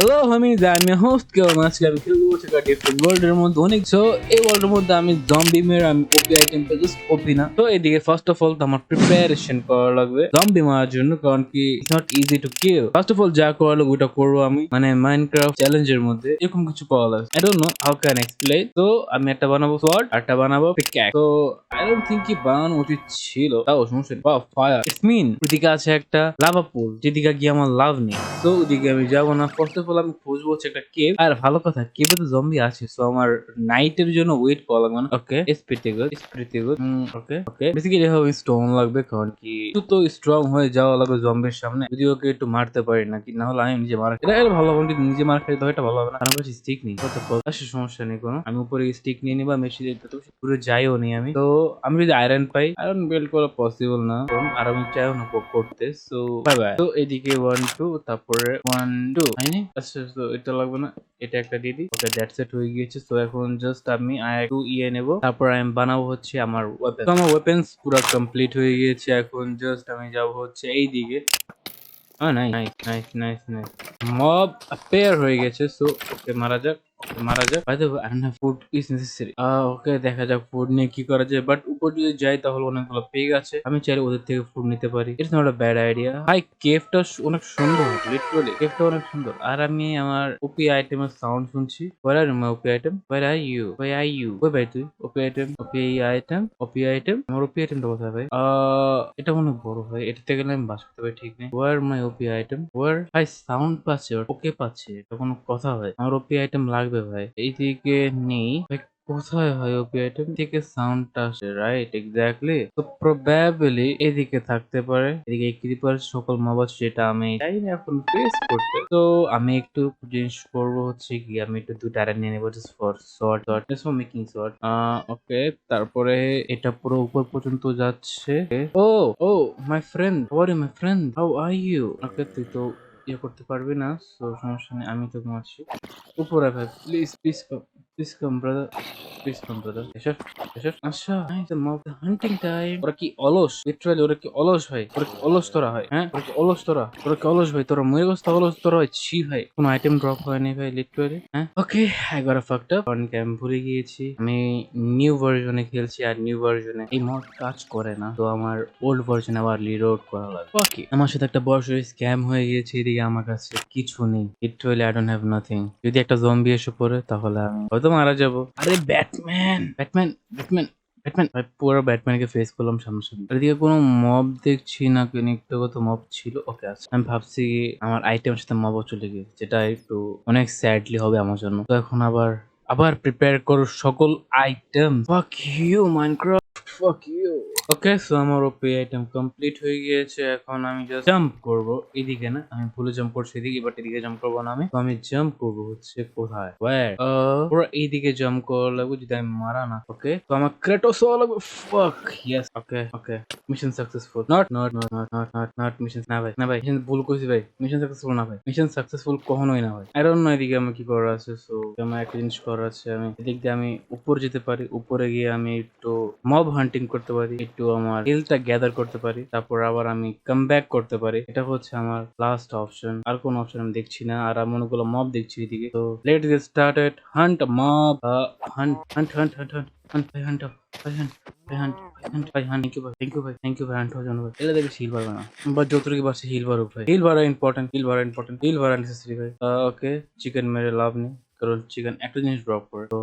Hello Hamid, আমি host কেমন আজকে আমি খেলবো একটা ডিফারেন্ট ওয়ার্ল্ডের মধ্যে অনেক। সো এই ওয়ার্ল্ডের মধ্যে আমি জম্বি মেরে আমি ওপি আইটেম পেয়ে জাস্ট ওপি না। তো এদিকে ফার্স্ট অফ অল তো আমার প্রিপারেশন করা লাগবে জম্বি মারার জন্য, কারণ কি it's not easy to kill. First of all যা করা লাগবে ওটা করবো আমি, মানে মাইনক্রাফট চ্যালেঞ্জের মধ্যে এরকম কিছু পাওয়া লাগবে। I don't know how can explain. তো আমি একটা বানাবো সোয়ার্ড, একটা বানাবো পিকঅ্যাক্স। তো আই ডোন্ট থিংক কি বানানো উচিত ছিল, তাও সমস্যা নেই। বাহ, ফায়ার ইটস মিন ওদিকে আছে একটা লাভা পুল, যেদিকে গিয়ে আমার লাভ নেই। তো ওদিকে আমি যাবো না। ফার্স্ট অফ অল আমি খুঁজবো হচ্ছে একটা কেভ। আর ভালো কথা, কেভে তো জম্বি আছে, সো আমার নাইটের জন্য ওয়েট করা লাগবে না। Okay, it's pretty good, it's pretty good. Okay okay, basically হবে স্টোন লাগবে, কারণ কি একটু তো স্ট্রং হয়ে যাওয়া লাগবে জম্বির সামনে, যদি ওকে একটু মারতে পারি নাকি, না হলে আমি নিজে মারা এটা ভালো হবে। কিন্তু নিজে মার খাই তো এটা ভালো হবে না, আমার কাছে স্টিক নেই। কত আসে সমস্যা নেই কোনো, আমি উপরে স্টিক নিয়ে নিবা, মেশিন পুরো যাইও নি আমি। তো আমি যদি আয়রন পাই, আয়রন বিল্ড করা পসিবল না, আর আমি চাইও না করতে। So bye bye. তো এদিকে 1 2, তারপরে 1 2 হয়নি। আচ্ছা, তো এটা লাগবে না, এটা একটা দিয়ে দিই। ওকে, দ্যাটস ইট, হয়ে গিয়েছে। তো এখন জাস্ট আমি একটু ইয়ে নেব, তারপর আমি বানাবো হচ্ছে আমার ওয়েপন। তো আমার ওয়েপন্স পুরো কমপ্লিট হয়ে গিয়েছে। এখন জাস্ট আমি যাব হচ্ছে এই দিকে। Nice nice nice nice nice, mob পেয়ার হয়ে গেছে। সো ওকে, মারা যাক, ওকে মারা যাক। By the way, I don't have food is necessary. Okay, দেখা যাক ফুড নিয়ে কি করা যায়। বাট উপর যদি যাই তাহলে অনেকগুলো পেগ আছে, আমি চাইলে ওদের থেকে ফুড নিতে পারি। It's not a bad idea. ভাই কেভটা অনেক সুন্দর, লিটারালি কেভটা অনেক সুন্দর। আর আমি আমার ওপি আইটেমের সাউন্ড শুনছি। Where are my OP item, where are you, where are you, ওই ভাই তুই OP item, OP item, OP item. আমার ওপি আইটেমটা কোথায় ভাই? এটা অনেক বড় ভাই, এটাতে গেলে আমি বাস করতে পারি, ঠিক নেই। ওয়ার মাই ওপি আইটেম, ওয়ার ভাই সাউন্ড পাচ্ছে, ওকে পাচ্ছে, এটা কোনো কথা হয়? আমার ওপি আইটেম লাগবে ভাই, এইদিকে নেই ভাই। কোথায় হয় ওপি আইটেম থেকে সাউন্ডটা আসে? Right, exactly. তো প্রবাবলি এদিকে থাকতে পারে। এদিকে ক্রিপার সকল মব আছে, যেটা আমি চাই না এখন ফেস করতে। তো আমি একটু জিনিস করবো হচ্ছে কি, আমি একটু দুইটা আয়রন নিয়ে নেবো just for short, just for making short. Okay, তারপরে এটা পুরো উপর পর্যন্ত যাচ্ছে। Oh oh my friend, how are you my friend, how are you? Okay, তুই তো ইয়ে করতে পারবি না, তো সমস্যা নেই, আমি তো ঘুমাচ্ছি। উপরে ভাই, please please come, please come brother, please come brother. এসব এসব আচ্ছা, হান্টিং টাইম। ওরা কি অলস? লিটারালি ওরা কি অলস ভাই? ওরা কি অলস তোরা হয়? হ্যাঁ, ওরা কি অলস তোরা? ওরা কি অলস ভাই? তোরা মরে গেছ, অলস তোরা হয়? ছি ভাই, কোনো আইটেম ড্রপ হয়নি ভাই, লিটারালি। হ্যাঁ, ওকে, আই গট ফাকড আপ, কারণ কি আমি ভুলে গিয়েছি আমি নিউ ভার্জনে খেলছি, আর নিউ ভার্জনে এই মড কাজ করে না। তো আমার ওল্ড ভার্জন আবার রিলোড করা লাগবে। ওকে, আমার সাথে একটা বড় স্ক্যাম হয়ে গিয়েছে। এদিকে আমার কাছে কিছু নেই, literally I don't have nothing. যদি একটা জম্বি এসে পড়ে তাহলে আমি হয়তো মারা যাবো। আরে ব্যাটম্যান ব্যাটম্যান ব্যাটম্যান ব্যাটম্যান ভাই, পুরো ব্যাটম্যানকে ফেস করলাম সামনাসামনি। আর এদিকে কোনো মব দেখছি না, ব্যক্তিগত মব ছিল। ওকে, আচ্ছা, আমি ভাবছি আমার আইটেমের সাথে মবও চলে গিয়েছে, যেটা একটু অনেক স্যাডলি হবে আমার জন্য। তো এখন আবার আবার প্রিপেয়ার করো সকল item. Fuck you Minecraft, fuck you. Okay, so আমার ওপি আইটেম কমপ্লিট হয়ে গিয়েছে। এখন আমি জাস্ট জাম্প করবো এদিকে, না আমি ভুলে জাম্প করছি এদিকে, বাট এদিকে জাম্প করবো না আমি। তো আমি জাম্প করবো হচ্ছে কোথায়? ওয়্যার? পুরো এইদিকে জাম্প করা লাগবে, যদি আমি মারা না। ওকে, তো আমার ক্রেটোস হওয়া লাগবে। ফাক yes. Okay okay, mission successful. Not not not not not not not mission. না ভাই, না ভাই, মিশন ভুল করেছি ভাই, মিশন সাকসেসফুল না ভাই, মিশন সাকসেসফুল কখনোই না ভাই। আই ডোন্ট নো এদিকে আমার কি করা আছে। সো আমার একটা জিনিস করা আছে, আমি এদিক দিয়ে আমি উপরে যেতে পারি। উপরে গিয়ে আমি একটু মব হান্টিং করতে পারি, একটু আমার হিলটা গ্যাদার করতে পারি, তারপর আবার আমি কাম ব্যাক করতে পারি। এটা হচ্ছে আমার লাস্ট অপশন, আর কোন অপশন আমি দেখছি না। আর আমি অনেকগুলো মব দেখছি এদিকে। তো let's get started. Hunt mob, hunt hunt hunt hunt hunt hunt ভাই, হান্ট ভাই, হান্ট ভাই, হান্ট হান্ট ভাই, হান্ট। থ্যাংক ইউ ভাই, থ্যাংক ইউ ভাই, থ্যাংক ইউ ভাই, হান্ট হওয়ার জন্য ভাই। এটা দেখে হিল পারবে না, বাট যতটুকু পারছে হিল পারুক ভাই। হিল ভাড়া ইম্পর্টেন্ট, হিল ভাড়া ইম্পর্টেন্ট, হিল ভাড়া নেসেসারি ভাই। ওকে, চিকেন মেরে লাভ নেই, কারণ চিকেন একটা জিনিস ড্রপ করে। তো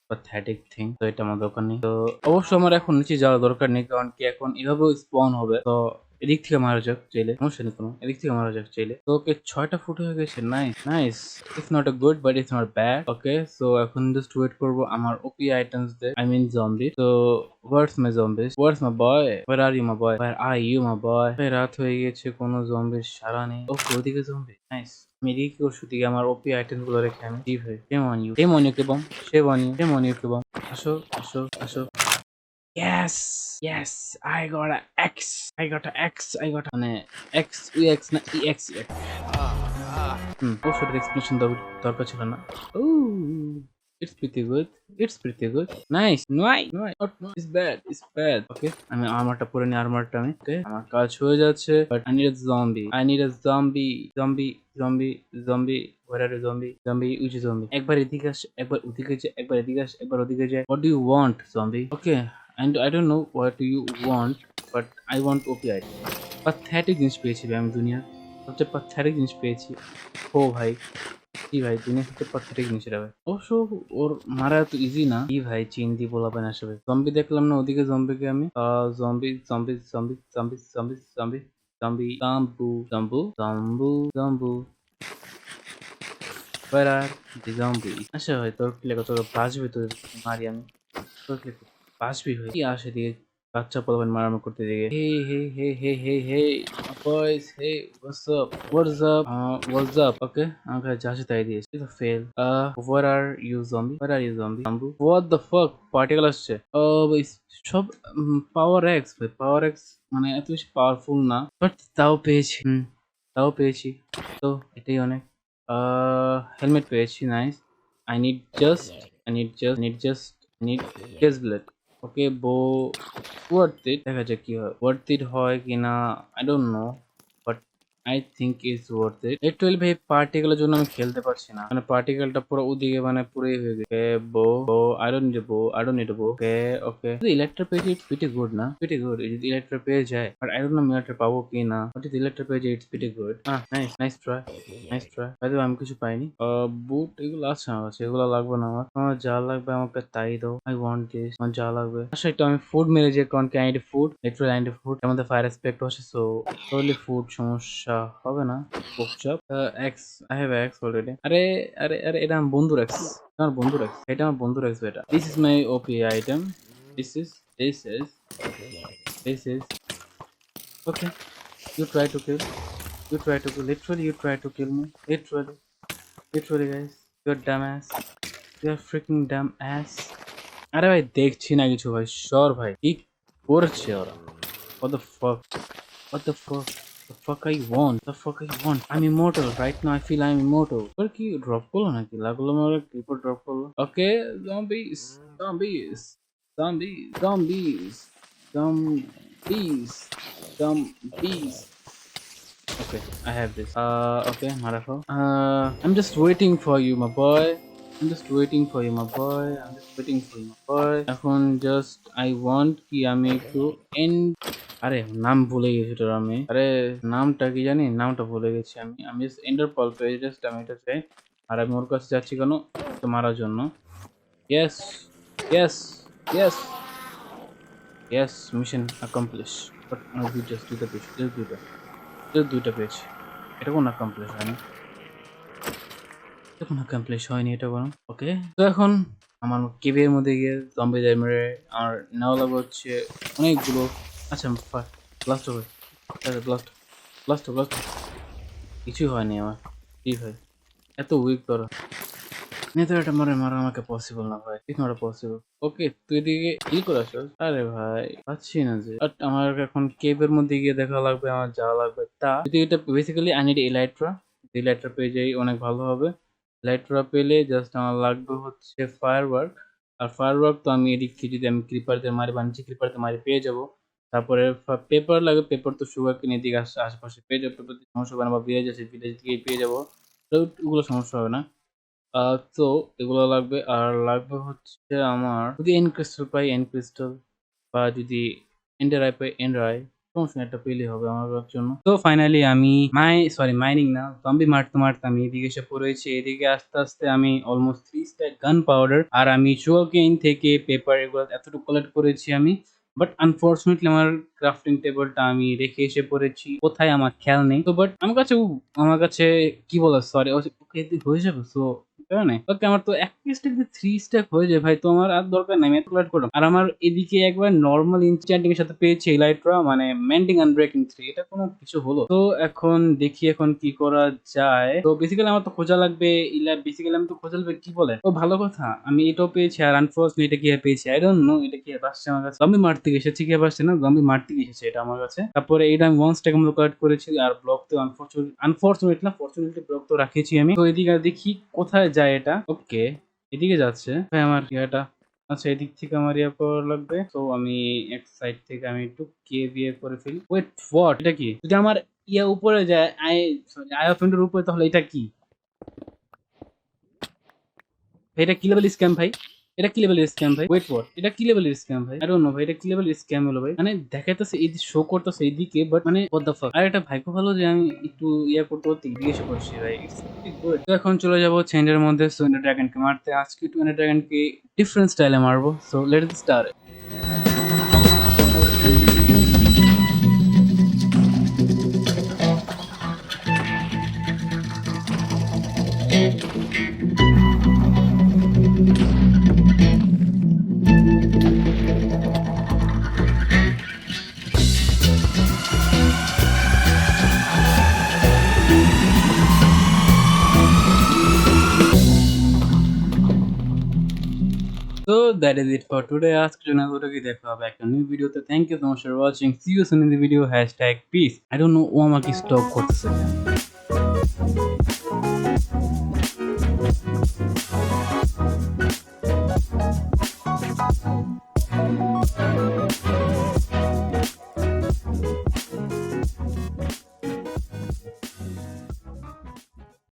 প্যাথেটিক থিং, তো এটা আমার দরকার নেই। তো অবশ্য আমার এখন নিচে যাওয়ার দরকার নেই, কারণ কি এখন এভাবেও স্পন হবে। তো এদিক থেকে মারা যাক চাইলে, সমস্যা নেই কোনো, এদিক থেকে মারা যাক চাইলে। তো ওকে, 6টা ফুট হয়ে গেছে। Nice nice, it's not a good but it's not bad. Okay, so এখন জাস্ট ওয়েট করবো আমার ওপি আইটেমস দে, আই মিন জম্বি। তো what's my zombies, what's my boy, where are you my boy, where are you my boy? রাত হয়ে গেছে, কোনো জম্বির সারা নেই। ওকে, ওদিকে জম্বি। নাইস, আমি এদিকে কি করছি? দিকে আমার ওপি আইটেম গুলো রেখে আমি জি ভাই, shame on you, shame on you কেবম, shame on you, shame on you কেবম। আসো আসো আসো। Yes, yes, I got a X, I got a X, I got a মানে X UX না EX EX। অবশ্যই এক্সপ্লেনেশন দরকার ছিল না। ও It's pretty good. It's pretty good. Nice. Nice. Nice. Not, not. It's bad. It's bad. Okay. আমি আর্মারটা পরে নি আর্মারটা আমি। ওকে। আমার কাজ হয়ে যাচ্ছে। But I need a zombie. I need a zombie. Zombie. Zombie. Zombie. Where are you zombie? Zombie. Which zombie? একবার এদিকে আসে, একবার ওদিকে যায়, একবার এদিকে আসে, একবার ওদিকে যায়। What do you want, zombie? Okay. And I don't know what do you want, but I want OPI. Pathetic জিনিস পেয়েছি ভাই আমি দুনিয়ার। সবচেয়ে pathetic জিনিস পেয়েছি। ও ভাই। কি ভাই দুনিয়া সবচেয়ে pathetic জিনিস এটা ভাই। অবশ্য ওর মারা এত ইজি না। কি ভাই চিন্তি পোলাপান আসবে। জম্বি দেখলাম না ওদিকে জম্বিকে আমি। Zombie zombie zombie zombie zombie zombie zombie জাম্বু জাম্বু জাম্বু জাম্বু Where are the zombies? আচ্ছা ভাই তোর কি লাগে তোর বাঁচবে তোর মারি আমি তোর কি লাগে? বাঁচবি ভাই কি আসে দিয়ে বাচ্চা পোলাপান মারামারি করতে দিকে hey boys hey what's up okay আমাকে যা আসে তাই দিয়েছে এটা fail where are you zombie what the fuck particle আসছে সব পাওয়ার এক্স ভাই পাওয়ার এক্স মানে এত বেশি পাওয়ারফুল না বাট তাও পেয়েছি তো এটাই অনেক হেলমেট পেয়েছি nice I need chest blade ওকে বো worth it দেখা যাক কি হয় worth it হয় কিনা I don't know but I think it's worth it এই 12 এই পার্টিকেলের জন্য আমি খেলতে পারছি না মানে পার্টিকেলটা পুরো ওদিকে মানে পুরোই হয়ে গেছে বো I don't need a bow okay Electra পেয়েছি it's pretty good না pretty good যদি ইলেকট্রা পেয়ে যায় but I don't know Electra পাবো কি না but যদি ইলেকট্রা পেয়ে যায় it's pretty good nice try হয়তো আমি কিছু পাইনি বুট এগুলো আছে আমার কাছে এগুলো লাগবে না আমার যা লাগবে আমাকে তাই দাও আই ওয়ান্ট দিস আমার যা লাগবে আচ্ছা একটু আমি ফুড মেরে যে কারণ কি ID food literally ID food আমাদের ফায়ার এসপেক্ট আছে সো টোটালি ফুড সমস্যা হবে না পোকচাপ X I have X already আরে এটা আমার বন্ধুর এক্স এটা আমার বন্ধুর এক্স এটা this is my OP item this is this is okay you try to kill literally you try to kill me literally guys you're dumbass you're freaking dumb ass আরে ভাই দেখছি না কিছু ভাই সর ভাই কি করছে ওরা what the fuck the fuck I want I'm immortal right now I feel I'm immortal पर কি ড্রপ করলো নাকি লাগলো আমার ক্রিপার ড্রপ করলো ওকে zombies zombies zombies zombies zombies zombies Okay, I have this. Okay, Marafo. I'm just waiting for you, my boy. এখন just I want কি আমি একটু আরে নাম ভুলে গেছি তোর আমি আরে নামটা কি জানি নামটা ভুলে গেছি আমি জাস্ট এন্ডার পল পেয়ে জাস্ট আমি এটা চাই আর আমি ওর কাছে যাচ্ছি কেন তো মারার জন্য yes yes yes yes mission accomplish but দুইটা পেয়েছি এটা কোনো কমপ্লিশ হয়নি এটা বরং ওকে তো এখন আমার কেবের মধ্যে গিয়ে জম্বিদের মেরে আমার নেওয়া লাগবে হচ্ছে অনেকগুলো আচ্ছা ব্লাস্ট হবে ব্লাস্ট কিছুই হয়নি আমার কি ভাই এত উইক করো নেতার এটা মারা আমাকে পসিবল না ভাই ইটস নট পসিবল ওকে তুই এদিকে কি করে আসছিস আরে ভাই পাচ্ছি না যে বাট আমার এখন কেবের মধ্যে গিয়ে দেখা লাগবে আমার যাওয়া লাগবে তা যদি এটা বেসিক্যালি আই নিড ইলাইট্রা পেয়ে যাই অনেক ভালো হবে ইলাইট্রা পেলে জাস্ট আমার লাগবে হচ্ছে ফায়ারওয়ার্ক আর ফায়ারওয়ার্ক তো আমি এদিকে যদি আমি ক্রিপারদের মারি বানিয়েছি ক্রিপারদের মারি পেয়ে যাবো তারপরে পেপার লাগে পেপার তো সুগার কিনে দিকে আশেপাশে পেয়ে যাবো পেপার সমস্যা হবে না বা ভিলেজ আছে ভিলেজ থেকে পেয়ে যাবো তো ওগুলো সমস্যা হবে না তো এগুলো লাগবে আর লাগবে হচ্ছে আমার যদি এন ক্রিস্টাল পাই এন ক্রিস্টাল বা যদি endure I pi endure I সমস্যা একটা পেলেই হবে আমার জন্য তো ফাইনালি আমি মাইনিং না জম্বি মারতে আমি এদিকে এসে পড়েছি এদিকে আস্তে আস্তে আমি অলমোস্ট 3 স্ট্যাক গান পাউডার আর আমি সুগারকেন থেকে পেপার এগুলো এতটুকু কালেক্ট করেছি আমি বাট আনফর্চুনেটলি আমার ক্রাফটিং টেবিলটা আমি রেখে এসে পড়েছি কোথায় আমার খেয়াল নেই তো বাট আমার কাছে কি বলা সরি ওকে হয়ে যাবে সো কারণে ওকে আমার তো এক স্ট্যাক দিয়ে 3 স্ট্যাক হয়ে যায় ভাই তো আমার আর দরকার নাই আমি এত কালেক্ট করলাম আর আমার এদিকে একবার নর্মাল ইনচ্যান্টিং এর সাথে পেয়েছি ইলাইট্রা মানে মেন্ডিং এন্ড ব্রেকিং 3 এটা কোনো কিছু হলো তো এখন দেখি এখন কি করা যায় তো বেসিক্যালি আমার তো খোঁজা লাগবে বেসিক্যালি আমি তো খোঁজা লাগবে কি বলে ও ভালো কথা আমি এটাও পেয়েছি আর আনফর্চুনেটলি এটা কি পেয়েছি আই ডোন্ট নো এটা কি আসছে আমার কাছে জম্বি মারতে এসেছে কি আসছে না জম্বি মারতে এসেছে এটা আমার কাছে তারপরে এটা আমি 1 স্ট্যাক মতো কালেক্ট করেছি আর ব্লক তো আনফর্চুনেটলি ব্লক তো রাখেছি আমি তো এদিকে দেখি কোথায় যায় এটা ওকে এদিকে যাচ্ছে ভাই আমার ইয়াটা। আচ্ছা এদিক থেকে আমার ইয়া করা লাগবে, তো আমি এক সাইড থেকে আমি একটু কেভ ইয়ে করে ফেলি। ওয়েট হোয়াট, এটা কি? যদি আমার ইয়া উপরে যায়, আই অফ এর উপরে, তাহলে এটা কি? ভাই এটা কি লেভেলের স্ক্যাম ভাই? এটা কি লেভেলের স্ক্যাম ভাই? ওয়েট ফর, এটা কি লেভেলের স্ক্যাম ভাই? আই ডোন্ট নো ভাই, এটা কি লেভেলের স্ক্যাম হলো ভাই? মানে দেখাইতেছে এই শো করতেছে এইদিকে, বাট মানে হোয়াট দ্য ফাক। আর এটা ভাগ্য ভালো যে আমি একটু ইয়া করতে করতে জিজ্ঞেস করছি ভাই, ইটস গুড। তো এখন চলে যাবো চেঞ্জের মধ্যে সোয়েন্ডার ড্রাগনকে মারতে। আজকে টোয়েন্ডার ড্রাগনকে ডিফারেন্ট স্টাইলে মারবো, so let's start. So that is it for today. আজকের জন্য এতটুকুই, দেখা হবে একটা নিউ ভিডিওতে। Thank you so much for watching, see you soon in the video, hashtag peace. I don't know ও আমাকে স্টপ করতেছে।